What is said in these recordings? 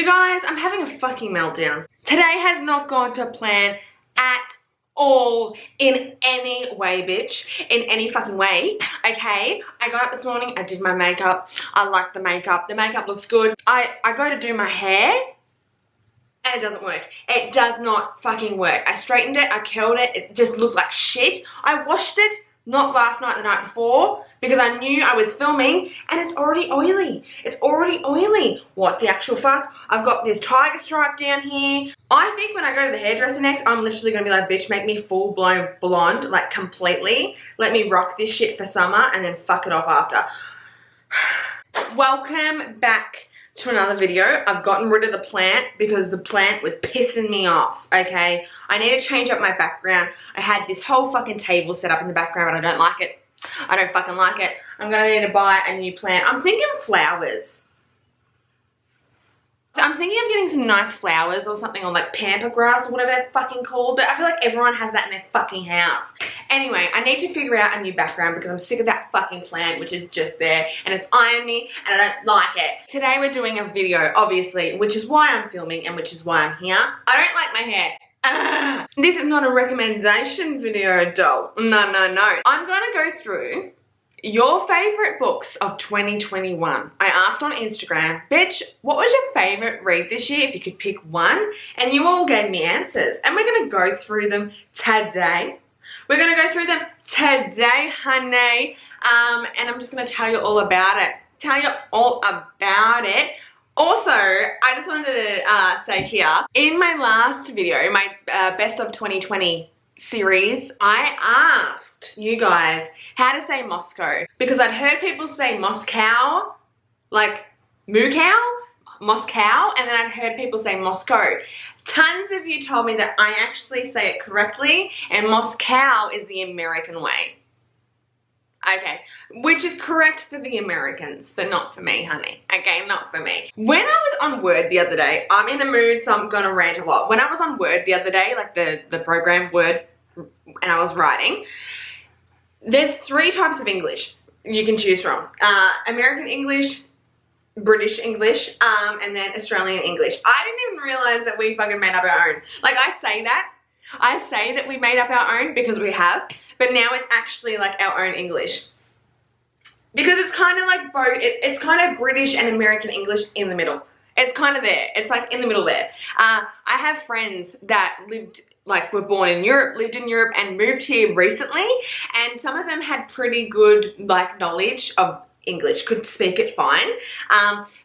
You guys, I'm having a fucking meltdown. Today has not gone to plan at all in any way, bitch. In any fucking way, okay? I got up this morning, I did my makeup. I like the makeup. The makeup looks good. I go to do my hair and it doesn't work. It does not fucking work. I straightened it, I curled it, it just looked like shit. I washed it, not last night, the night before, because I knew I was filming and it's already oily. It's already oily. What the actual fuck? I've got this tiger stripe down here. I think when I go to the hairdresser next, I'm literally gonna be like, bitch, make me full blown blonde, like completely. Let me rock this shit for summer and then fuck it off after. Welcome back to another video. I've gotten rid of the plant because the plant was pissing me off, okay? I need to change up my background. I had this whole fucking table set up in the background, but I don't like it. I don't fucking like it. I'm gonna need to buy a new plant. I'm thinking flowers. I'm thinking of getting some nice flowers or something, or like pamper grass or whatever they're fucking called, but I feel like everyone has that in their fucking house. Anyway, I need to figure out a new background because I'm sick of that fucking plant which is just there and it's eyeing me and I don't like it. Today we're doing a video, obviously, which is why I'm filming and which is why I'm here. I don't like my hair. This is not a recommendation video, doll. No, no, no. I'm gonna go through your favorite books of 2021. I asked on Instagram, bitch, what was your favorite read this year if you could pick one? And you all gave me answers. And we're gonna go through them today. We're gonna go through them today, honey. And I'm just gonna tell you all about it. Tell you all about it. Also, I just wanted to say here, in my last video, my best of 2020 series, I asked you guys how to say Moscow because I'd heard people say Moscow, like moo cow, Moscow, and then I'd heard people say Moscow. Tons of you told me that I actually say it correctly and Moscow is the American way. Okay, which is correct for the Americans, but not for me, honey. Okay, not for me. When I was on Word the other day, I'm in the mood, so I'm gonna rant a lot. When I was on Word the other day, like the program Word, and I was writing, there's 3 types of English you can choose from. American English, British English, and then Australian English. I didn't even realize that we fucking made up our own. Like, I say that we made up our own because we have, but now it's actually like our own English. Because it's kind of like both, it's kind of British and American English in the middle. It's kind of there. It's like in the middle there. I have friends that were born in Europe, lived in Europe and moved here recently, and some of them had pretty good like knowledge of English, could speak it fine.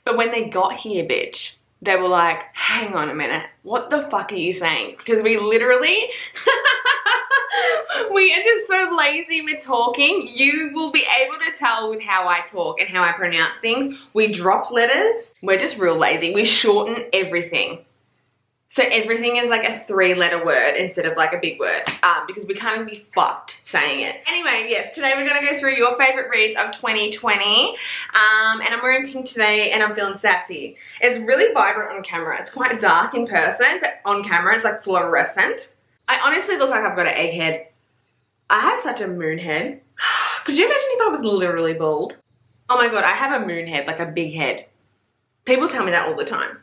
But when they got here, bitch, they were like, hang on a minute, what the fuck are you saying? Because we literally, we are just so lazy with talking. You will be able to tell with how I talk and how I pronounce things. We drop letters. We're just real lazy. We shorten everything. So everything is like a 3-letter word instead of like a big word because we can't be fucked saying it. Anyway, yes, today we're gonna go through your favorite reads of 2020. And I'm wearing pink today and I'm feeling sassy. It's really vibrant on camera. It's quite dark in person, but on camera it's like fluorescent. I honestly look like I've got an egg head. I have such a moon head. Could you imagine if I was literally bald? Oh my God, I have a moon head, like a big head. People tell me that all the time.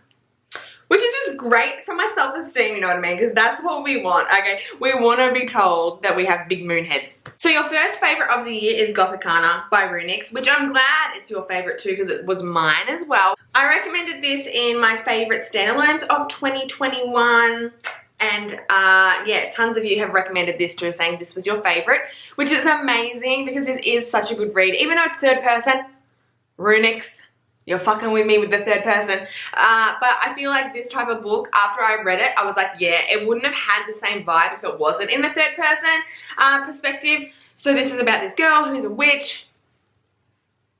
Which is just great for my self-esteem, you know what I mean? Because that's what we want, okay? We want to be told that we have big moon heads. So your first favorite of the year is Gothicana by Runix, which I'm glad it's your favorite too because it was mine as well. I recommended this in my favorite standalones of 2021. And yeah, tons of you have recommended this too, saying this was your favorite, which is amazing because this is such a good read. Even though it's third person, Runix, you're fucking with me with the third person. But I feel like this type of book, after I read it, I was like, yeah, it wouldn't have had the same vibe if it wasn't in the third person perspective. So this is about this girl who's a witch.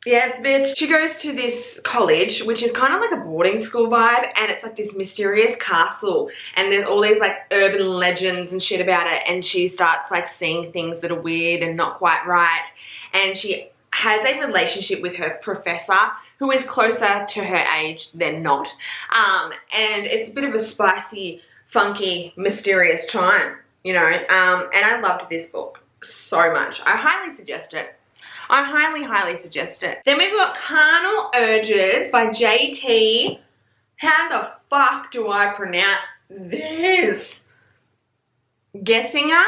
Yes, bitch. She goes to this college, which is kind of like a boarding school vibe, and it's like this mysterious castle, and there's all these like urban legends and shit about it, and she starts like seeing things that are weird and not quite right, and she has a relationship with her professor who is closer to her age than not. And it's a bit of a spicy, funky, mysterious time, you know. And I loved this book so much. I highly suggest it. I highly, highly suggest it. Then we've got Carnal Urges by JT. How the fuck do I pronounce this? Gessinger?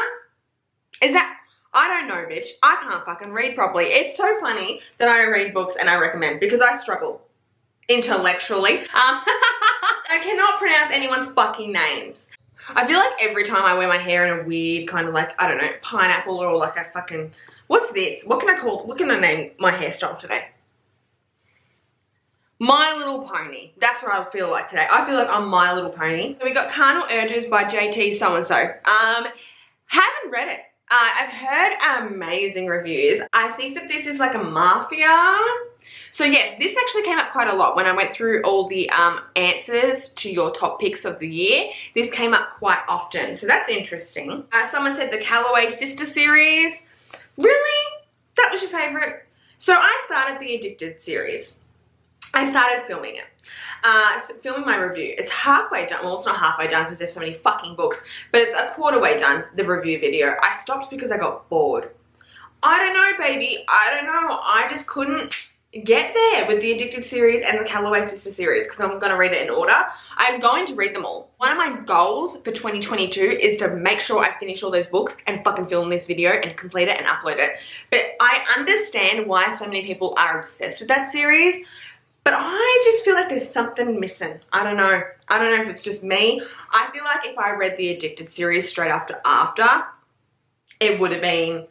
Is that? I don't know, bitch. I can't fucking read properly. It's so funny that I read books and I recommend because I struggle intellectually. I cannot pronounce anyone's fucking names. I feel like every time I wear my hair in a weird kind of like, I don't know, pineapple or like a fucking, what's this? What can I name my hairstyle today? My Little Pony. That's what I feel like today. I feel like I'm My Little Pony. So we got Carnal Urges by JT so-and-so. Haven't read it. I've heard amazing reviews. I think that this is like a mafia. So yes, this actually came up quite a lot when I went through all the answers to your top picks of the year. This came up quite often, so that's interesting. Someone said the Calloway Sister series. Really? That was your favorite? So I started the Addicted series. I started filming it. Filming my review. It's halfway done. Well, it's not halfway done because there's so many fucking books, but it's a quarter way done, the review video. I stopped because I got bored. I don't know, baby. I don't know. I just couldn't get there with the Addicted series and the Calloway Sister series because I'm going to read it in order. I'm going to read them all. One of my goals for 2022 is to make sure I finish all those books and fucking film this video and complete it and upload it. But I understand why so many people are obsessed with that series. But I just feel like there's something missing. I don't know. I don't know if it's just me. I feel like if I read the Addicted series straight after, it would have been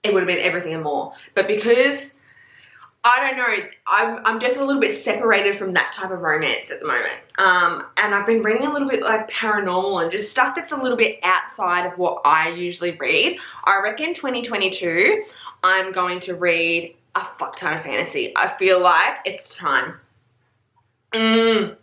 everything and more. But because, I don't know, I'm just a little bit separated from that type of romance at the moment. And I've been reading a little bit like paranormal and just stuff that's a little bit outside of what I usually read. I reckon 2022, I'm going to read a fuck ton of fantasy. I feel like it's time. I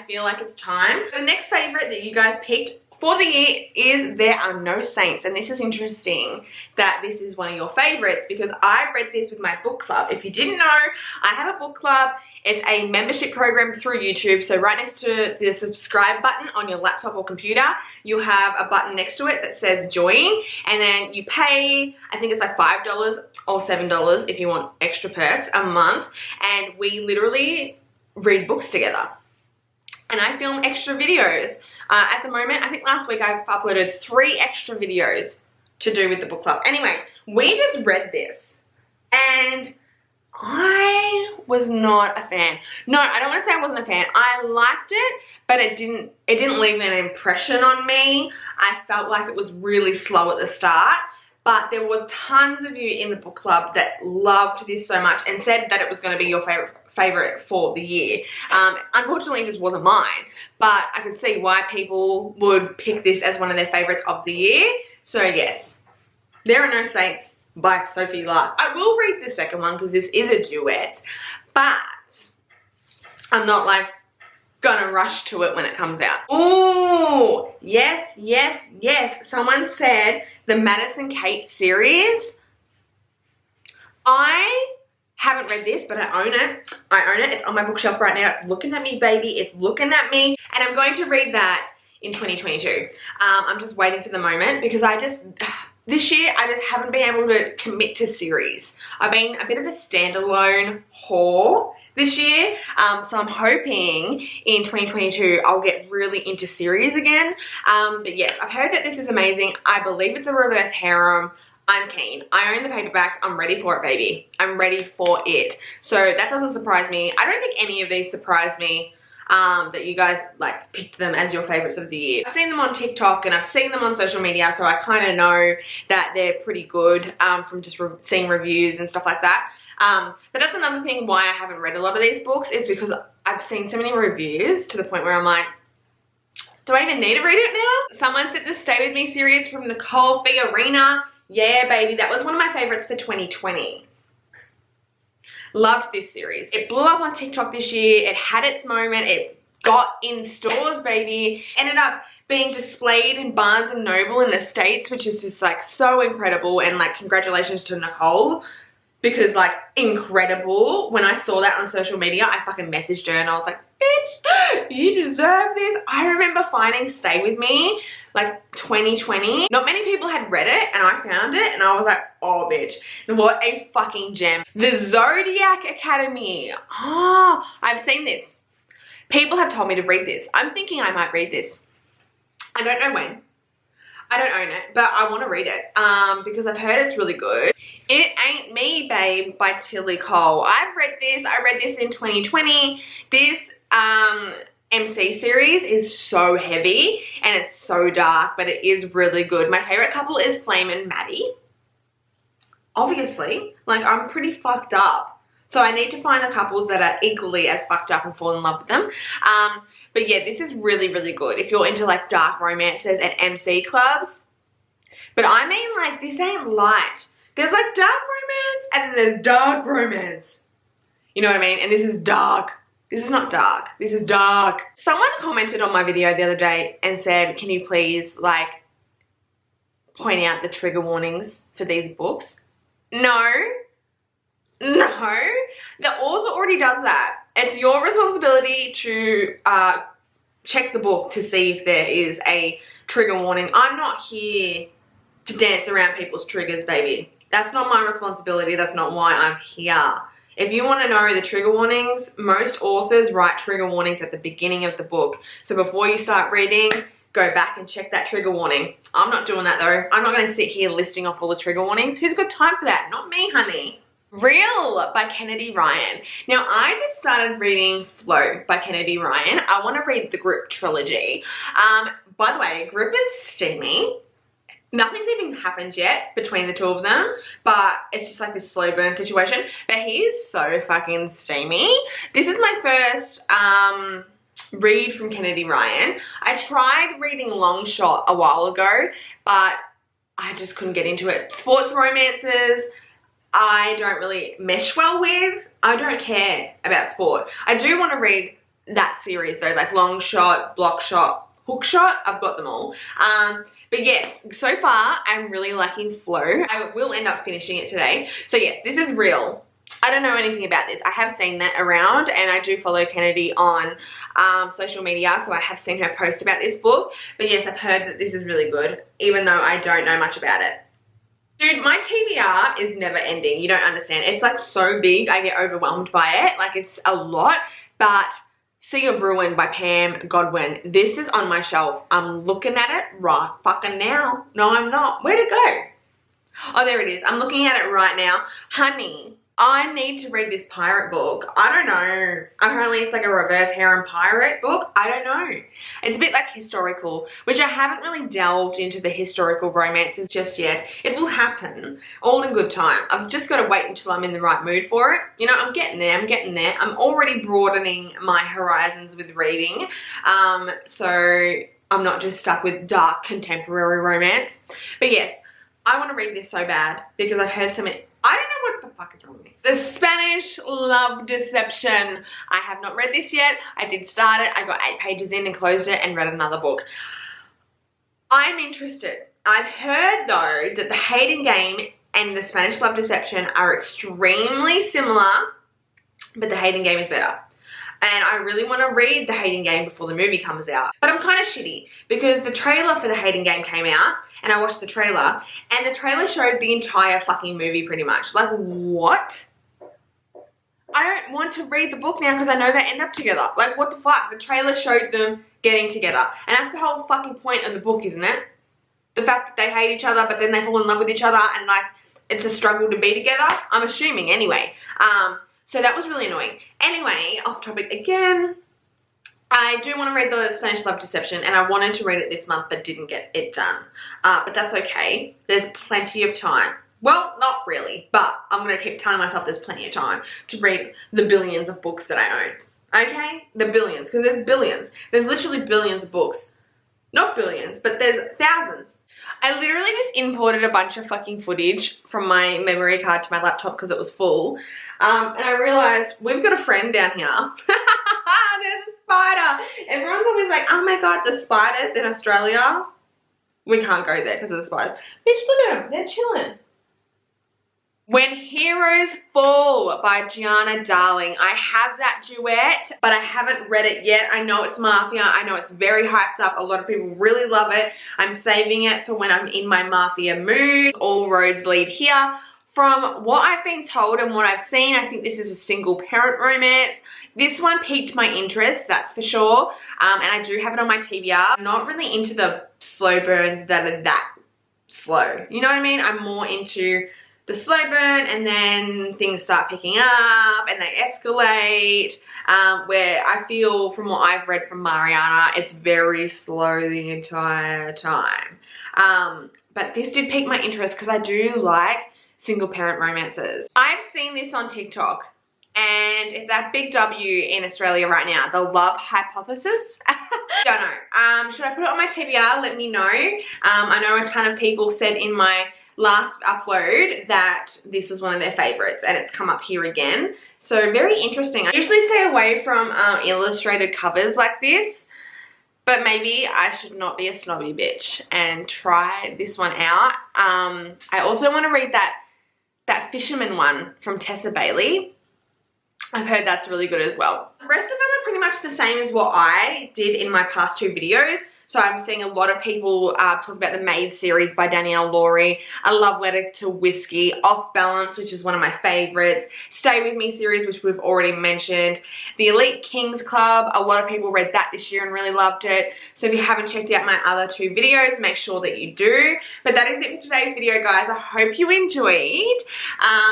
feel like it's time. The next favorite that you guys picked for the year is There Are No Saints. And this is interesting that this is one of your favorites because I read this with my book club. If you didn't know, I have a book club. It's a membership program through YouTube. So right next to the subscribe button on your laptop or computer, you have a button next to it that says join. And then you pay, I think it's like $5 or $7 if you want extra perks a month. And we literally read books together. And I film extra videos. At the moment, I think last week I've uploaded 3 extra videos to do with the book club. Anyway, we just read this and I was not a fan. No, I don't want to say I wasn't a fan. I liked it, but it didn't leave an impression on me. I felt like it was really slow at the start, but there was tons of you in the book club that loved this so much and said that it was going to be your favorite for the year. Unfortunately, it just wasn't mine, but I could see why people would pick this as one of their favorites of the year. So yes, There Are No Saints by Sophie Lark. I will read the second one because this is a duet, but I'm not like gonna rush to it when it comes out. Oh, yes, yes, yes. Someone said the Madison Kate series. I haven't read this, but I own it. I own it. It's on my bookshelf right now. It's looking at me, baby. It's looking at me. And I'm going to read that in 2022. I'm just waiting for the moment because this year, I just haven't been able to commit to series. I've been a bit of a standalone whore this year. So I'm hoping in 2022, I'll get really into series again. But yes, I've heard that this is amazing. I believe it's a reverse harem. I'm keen. I own the paperbacks. I'm ready for it, baby. I'm ready for it. So that doesn't surprise me. I don't think any of these surprise me that you guys like picked them as your favorites of the year. I've seen them on TikTok and I've seen them on social media, so I kind of know that they're pretty good from just seeing reviews and stuff like that. But that's another thing why I haven't read a lot of these books is because I've seen so many reviews to the point where I'm like, do I even need to read it now? Someone said the Stay With Me series from Nicole Fiorina. Yeah, baby, that was one of my favorites for 2020. Loved this series. It blew up on TikTok this year. It had its moment. It got in stores, baby. Ended up being displayed in Barnes & Noble in the States, which is just like so incredible. And like congratulations to Nicole because like incredible. When I saw that on social media, I fucking messaged her and I was like, bitch, you deserve this. I remember finding Stay With Me like 2020. Not many people had read it and I found it and I was like, oh bitch, what a fucking gem. The Zodiac Academy. Oh, I've seen this. People have told me to read this. I'm thinking I might read this. I don't know when. I don't own it, but I want to read it because I've heard it's really good. It Ain't Me, Babe by Tilly Cole. I've read this. I read this in 2020. This MC series is so heavy and it's so dark, but it is really good. My favorite couple is Flame and Maddie. Obviously, like, I'm pretty fucked up. So I need to find the couples that are equally as fucked up and fall in love with them. But yeah, this is really, really good if you're into like dark romances and MC clubs. But I mean, like, this ain't light. There's like dark romance and then there's dark romance. You know what I mean? And this is dark. This is not dark. This is dark. Someone commented on my video the other day and said, can you please like point out the trigger warnings for these books? No. No, the author already does that. It's your responsibility to check the book to see if there is a trigger warning. I'm not here to dance around people's triggers, baby. That's not my responsibility. That's not why I'm here. If you want to know the trigger warnings, most authors write trigger warnings at the beginning of the book. So before you start reading, go back and check that trigger warning. I'm not doing that though. I'm not going to sit here listing off all the trigger warnings. Who's got time for that? Not me, honey. Real by Kennedy Ryan. Now, I just started reading Flow by Kennedy Ryan. I want to read the Grip trilogy. By the way, Grip is steamy. Nothing's even happened yet between the two of them, but it's just like this slow burn situation. But he is so fucking steamy. This is my first read from Kennedy Ryan. I tried reading Long Shot a while ago, but I just couldn't get into it. Sports romances, I don't really mesh well with. I don't care about sport. I do want to read that series though, like Long Shot, Block Shot, Hook Shot. I've got them all. But yes, so far I'm really liking Flow. I will end up finishing it today. So yes, this is real. I don't know anything about this. I have seen that around and I do follow Kennedy on social media, so I have seen her post about this book. But yes, I've heard that this is really good, even though I don't know much about it. Dude, my TBR is never ending. You don't understand. It's like so big, I get overwhelmed by it. Like, it's a lot. But Sea of Ruin by Pam Godwin. This is on my shelf. I'm looking at it right fucking now. No, I'm not. Where'd it go? Oh, there it is. I'm looking at it right now. Honey, I need to read this pirate book. I don't know. Apparently it's like a reverse harem pirate book. I don't know. It's a bit like historical, which I haven't really delved into the historical romances just yet. It will happen all in good time. I've just got to wait until I'm in the right mood for it. You know, I'm getting there. I'm getting there. I'm already broadening my horizons with reading. So I'm not just stuck with dark contemporary romance. But yes, I want to read this so bad because I've heard so many. I don't know what the fuck is wrong with me. The Spanish Love Deception. I have not read this yet. I did start it. I got 8 pages in and closed it and read another book. I'm interested. I've heard though that The Hating Game and The Spanish Love Deception are extremely similar, but The Hating Game is better. And I really want to read The Hating Game before the movie comes out. But I'm kind of shitty because the trailer for The Hating Game came out and I watched the trailer and the trailer showed the entire fucking movie pretty much. Like, what? I don't want to read the book now because I know they end up together. Like, what the fuck? The trailer showed them getting together. And that's the whole fucking point of the book, isn't it? The fact that they hate each other but then they fall in love with each other and like it's a struggle to be together. I'm assuming anyway. So that was really annoying. Anyway, off topic again. I do want to read The Spanish Love Deception and I wanted to read it this month but didn't get it done. But that's okay. There's plenty of time. Well, not really, but I'm going to keep telling myself there's plenty of time to read the billions of books that I own. Okay? The billions, because there's billions. There's literally billions of books. Not billions, but there's thousands. I literally just imported a bunch of fucking footage from my memory card to my laptop because it was full. And I realized we've got a friend down here. There's a spider. Everyone's always like, oh my god, the spiders in Australia. We can't go there because of the spiders. Bitch, look at them. They're chilling. When Heroes Fall by Gianna Darling. I have that duet, but I haven't read it yet. I know it's Mafia. I know it's very hyped up. A lot of people really love it. I'm saving it for when I'm in my Mafia mood. All roads lead here. From what I've been told and what I've seen, I think this is a single parent romance. This one piqued my interest, that's for sure. And I do have it on my TBR. I'm not really into the slow burns that are that slow. You know what I mean? I'm more into the slow burn and then things start picking up and they escalate, where I feel from what I've read from Mariana, it's very slow the entire time. But this did pique my interest because I do like single parent romances. I've seen this on TikTok and it's at Big W in Australia right now, the Love Hypothesis. Don't know. Should I put it on my TBR? Let me know. I know a ton of people said in my last upload that this was one of their favorites and it's come up here again. So very interesting. I usually stay away from illustrated covers like this, but maybe I should not be a snobby bitch and try this one out. I also want to read that fisherman one from Tessa Bailey. I've heard that's really good as well. The rest of them are pretty much the same as what I did in my past 2 videos. So I'm seeing a lot of people talk about the Maid series by Danielle Laurie, A Love Letter to Whiskey, Off Balance, which is one of my favorites, Stay With Me series, which we've already mentioned, The Elite Kings Club. A lot of people read that this year and really loved it. So if you haven't checked out my other 2 videos, make sure that you do. But that is it for today's video, guys. I hope you enjoyed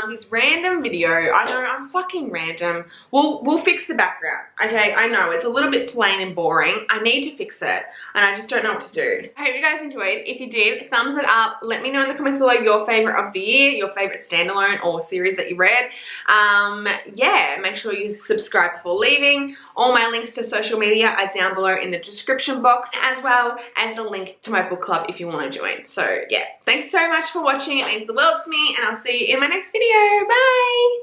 this random video. I know I'm fucking random. We'll fix the background, okay? I know it's a little bit plain and boring. I need to fix it, and I just don't know what to do. I hope you guys enjoyed. If you did, thumbs it up. Let me know in the comments below your favorite of the year, your favorite standalone or series that you read. Yeah, make sure you subscribe before leaving. All my links to social media are down below in the description box, as well as the link to my book club if you want to join. So yeah, thanks so much for watching. It means the world to me, and I'll see you in my next video. Bye!